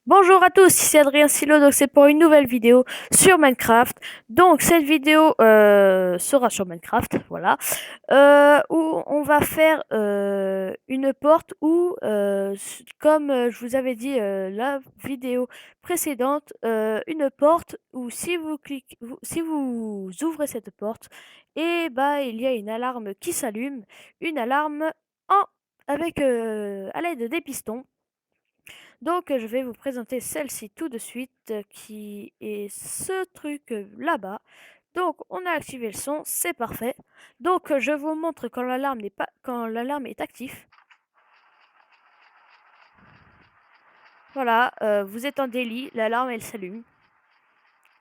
Bonjour à tous, ici Adrien Silo, donc c'est pour une nouvelle vidéo sur Minecraft. Donc cette vidéo sera sur Minecraft, voilà, où on va faire une porte où, comme je vous avais dit la vidéo précédente, une porte où si vous cliquez, si vous ouvrez cette porte, et bah il y a une alarme qui s'allume, une alarme en avec à l'aide des pistons. Donc, je vais vous présenter celle-ci tout de suite, qui est ce truc là-bas. Donc, on a activé le son, c'est parfait. Donc, je vous montre quand l'alarme n'est pas, quand l'alarme est active. Voilà, vous êtes en délit, l'alarme elle s'allume.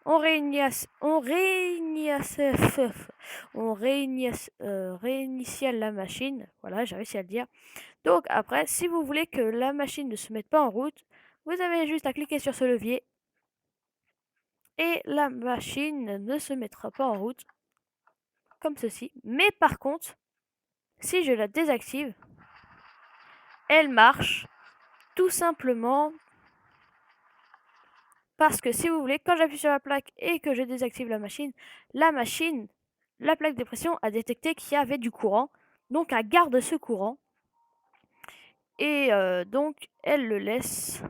On réinitie, réinitie la machine. Voilà, j'ai réussi à le dire. Donc après, si vous voulez que la machine ne se mette pas en route, vous avez juste à cliquer sur ce levier et la machine ne se mettra pas en route comme ceci. Mais par contre, si je la désactive, elle marche tout simplement parce que si vous voulez, quand j'appuie sur la plaque et que je désactive la machine, la plaque de pression a détecté qu'il y avait du courant, donc elle garde ce courant et donc elle le laisse.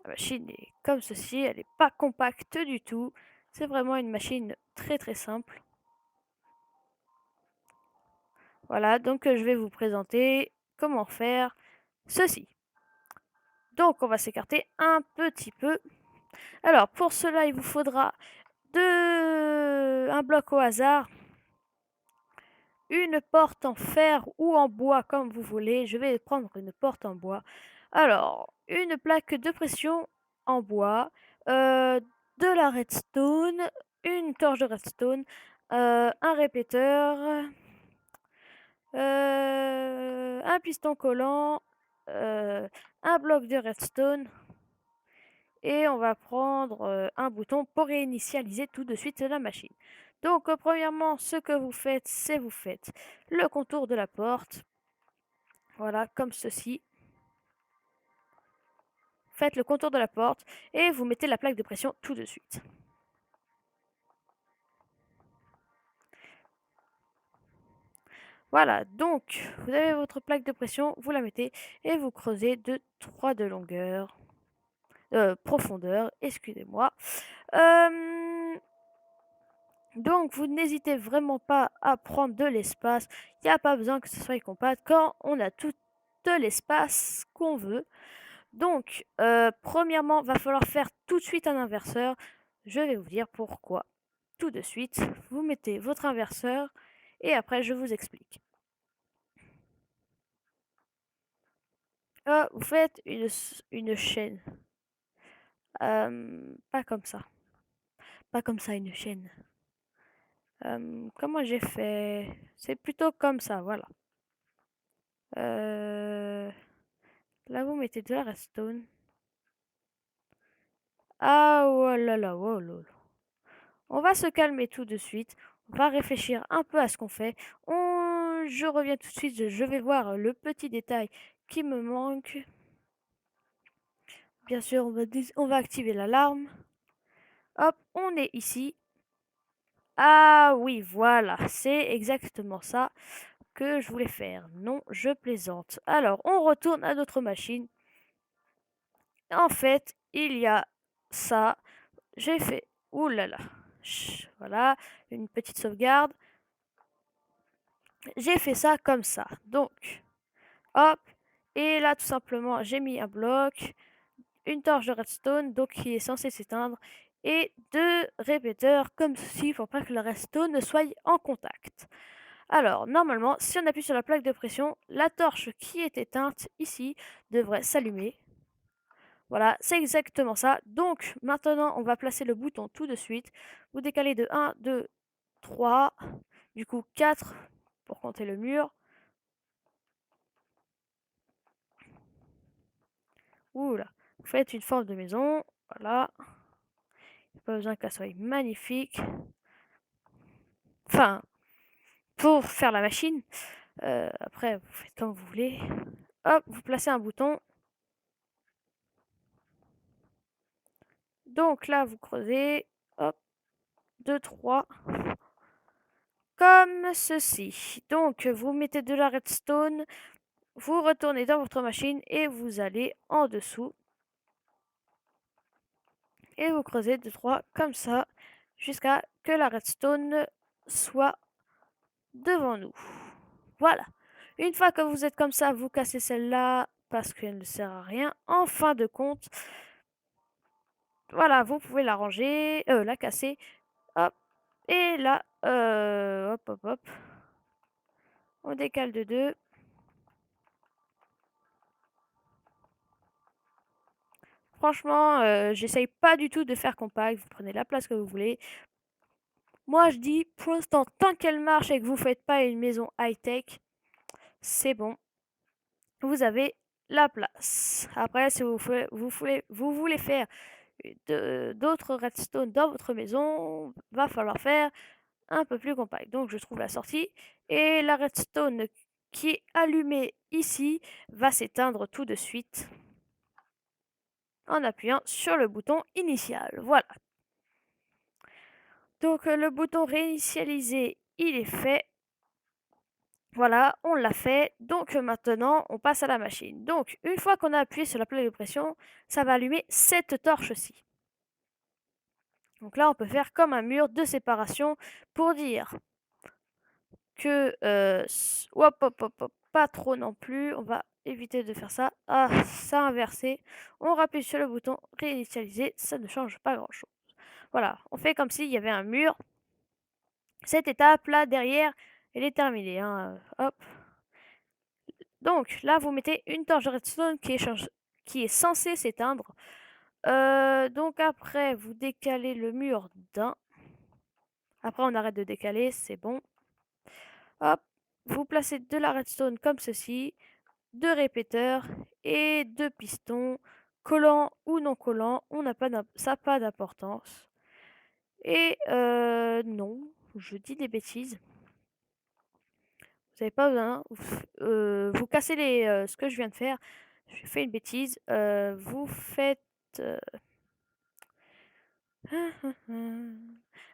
La machine est comme ceci, elle n'est pas compacte du tout. C'est vraiment une machine très très simple. Voilà, donc je vais vous présenter comment faire ceci. Donc on va s'écarter un petit peu. Alors pour cela, il vous faudra un bloc au hasard, une porte en fer ou en bois comme vous voulez. Je vais prendre une porte en bois. Alors, une plaque de pression en bois, de la redstone, une torche de redstone, un répéteur, un piston collant, un bloc de redstone et on va prendre un bouton pour réinitialiser tout de suite la machine. Donc premièrement, ce que vous faites, c'est vous faites le contour de la porte, voilà, comme ceci. Faites le contour de la porte et vous mettez la plaque de pression tout de suite. Voilà, donc vous avez votre plaque de pression, vous la mettez et vous creusez de 3 de longueur, profondeur, excusez-moi. Donc vous n'hésitez vraiment pas à prendre de l'espace, il n'y a pas besoin que ce soit compact quand on a tout l'espace qu'on veut. Donc premièrement, va falloir faire tout de suite un inverseur. Je vais vous dire pourquoi. Tout de suite, vous mettez votre inverseur et après je vous explique. Vous faites une chaîne. Pas comme ça. Pas comme ça, une chaîne. Comment j'ai fait? C'est plutôt comme ça, voilà. Là, vous mettez de la redstone. Ah, oh là là, oh là là. On va se calmer tout de suite. On va réfléchir un peu à ce qu'on fait. Je reviens tout de suite. Je vais voir le petit détail qui me manque. Bien sûr, on va activer l'alarme. Hop, on est ici. Ah oui, voilà, c'est exactement ça que je voulais faire. Non, je plaisante. Alors, on retourne à notre machine. En fait, il y a ça. J'ai fait... Ouh là là. Voilà, une petite sauvegarde. J'ai fait ça comme ça. Donc, hop. Et là, tout simplement, j'ai mis un bloc, une torche de redstone, donc qui est censée s'éteindre, et deux répéteurs comme ceci pour pas que le redstone ne soit en contact. Alors, normalement, si on appuie sur la plaque de pression, la torche qui est éteinte ici devrait s'allumer. Voilà, c'est exactement ça. Donc, maintenant, on va placer le bouton tout de suite. Vous décalez de 1, 2, 3, du coup 4 pour compter le mur. Ouh là, vous faites une forme de maison. Voilà, pas besoin qu'elle soit magnifique. Enfin, pour faire la machine. Après, vous faites comme vous voulez. Hop, vous placez un bouton. Donc là, vous creusez, hop, 2, 3, comme ceci. Donc, vous mettez de la redstone, vous retournez dans votre machine et vous allez en dessous. Et vous creusez 2, 3, comme ça, jusqu'à que la redstone soit devant nous. Voilà. Une fois que vous êtes comme ça, vous cassez celle-là parce qu'elle ne sert à rien. En fin de compte, voilà, vous pouvez la ranger, la casser. Hop. Et là, hop, hop, hop. On décale de 2. Franchement, j'essaye pas du tout de faire compact. Vous prenez la place que vous voulez. Moi, je dis, pour l'instant, tant qu'elle marche et que vous faites pas une maison high-tech, c'est bon. Vous avez la place. Après, si vous voulez faire d'autres redstone dans votre maison, va falloir faire un peu plus compact. Donc, je trouve la sortie. Et la redstone qui est allumée ici va s'éteindre tout de suite en appuyant sur le bouton initial. Voilà. Donc, le bouton réinitialiser, il est fait. Voilà, on l'a fait. Donc maintenant, on passe à la machine. Donc, une fois qu'on a appuyé sur la plaque de pression, ça va allumer cette torche-ci. Donc là, on peut faire comme un mur de séparation pour dire que... hop, hop, hop, hop, pas trop non plus. On va éviter de faire ça. Ah, ça a inversé. On rappuie sur le bouton réinitialiser. Ça ne change pas grand-chose. Voilà, on fait comme s'il y avait un mur. Cette étape là derrière, elle est terminée, hein. Hop. Donc là, vous mettez une torche de redstone qui est censée s'éteindre. Donc après, vous décalez le mur d'un. Après, on arrête de décaler, c'est bon. Hop, vous placez de la redstone comme ceci, deux répéteurs et deux pistons, collants ou non collants. Ça n'a pas d'importance. Et non, je dis des bêtises. Vous n'avez pas besoin. Vous cassez ce que je viens de faire. Je fais une bêtise. Vous faites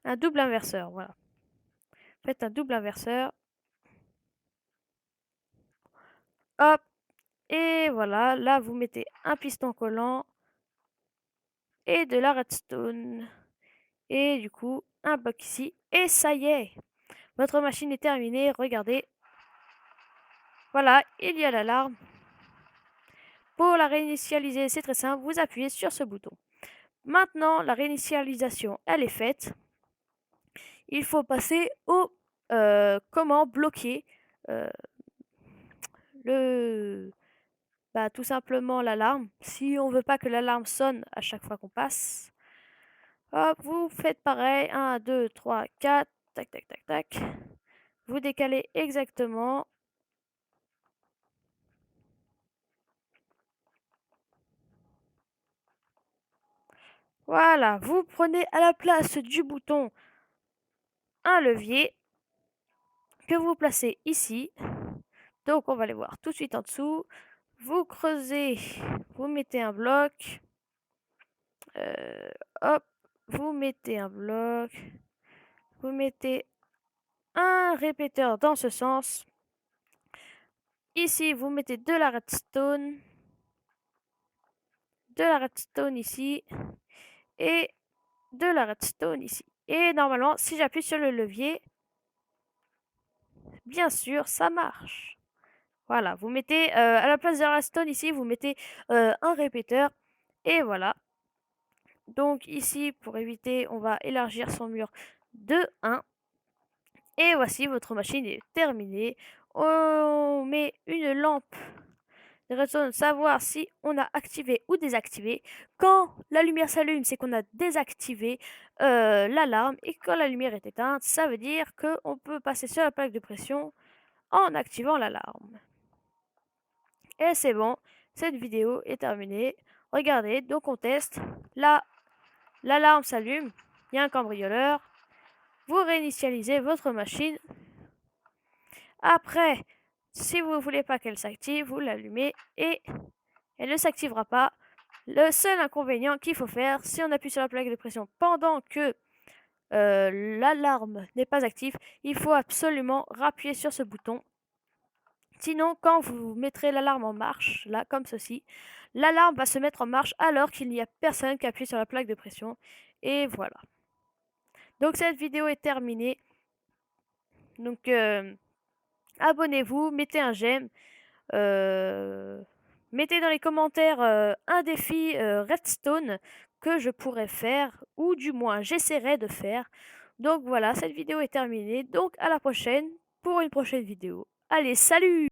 un double inverseur. Voilà. Faites un double inverseur. Hop. Et voilà. Là, vous mettez un piston collant et de la redstone. Et du coup, un bloc ici. Et ça y est. Votre machine est terminée. Regardez. Voilà, il y a l'alarme. Pour la réinitialiser, c'est très simple. Vous appuyez sur ce bouton. Maintenant, la réinitialisation, elle est faite. Il faut passer au comment bloquer tout simplement l'alarme. Si on veut pas que l'alarme sonne à chaque fois qu'on passe, hop, vous faites pareil. 1, 2, 3, 4. Tac, tac, tac, tac. Vous décalez exactement. Voilà, vous prenez à la place du bouton un levier que vous placez ici. Donc on va aller voir tout de suite en dessous. Vous creusez, vous mettez un bloc. Hop, vous mettez un bloc. Vous mettez un répéteur dans ce sens. Ici, vous mettez de la redstone. De la redstone ici. Et de la redstone ici. Et normalement, si j'appuie sur le levier, bien sûr, ça marche. Voilà, vous mettez à la place de la redstone ici, vous mettez un répéteur. Et voilà. Donc ici, pour éviter, on va élargir son mur de 1. Et voici, votre machine est terminée. On met une lampe de redstone, savoir si on a activé ou désactivé. Quand la lumière s'allume, c'est qu'on a désactivé l'alarme. Et quand la lumière est éteinte, ça veut dire qu'on peut passer sur la plaque de pression en activant l'alarme. Et c'est bon, cette vidéo est terminée. Regardez, donc on teste. Là, l'alarme s'allume, il y a un cambrioleur. Vous réinitialisez votre machine. Après, si vous ne voulez pas qu'elle s'active, vous l'allumez et elle ne s'activera pas. Le seul inconvénient qu'il faut faire, si on appuie sur la plaque de pression pendant que l'alarme n'est pas active, il faut absolument rappuyer sur ce bouton. Sinon, quand vous mettrez l'alarme en marche, là, comme ceci, l'alarme va se mettre en marche alors qu'il n'y a personne qui appuie sur la plaque de pression. Et voilà. Donc cette vidéo est terminée. Donc abonnez-vous, mettez un j'aime. Mettez dans les commentaires un défi Redstone que je pourrais faire, ou du moins j'essaierai de faire. Donc voilà, cette vidéo est terminée. Donc à la prochaine pour une prochaine vidéo. Allez, salut!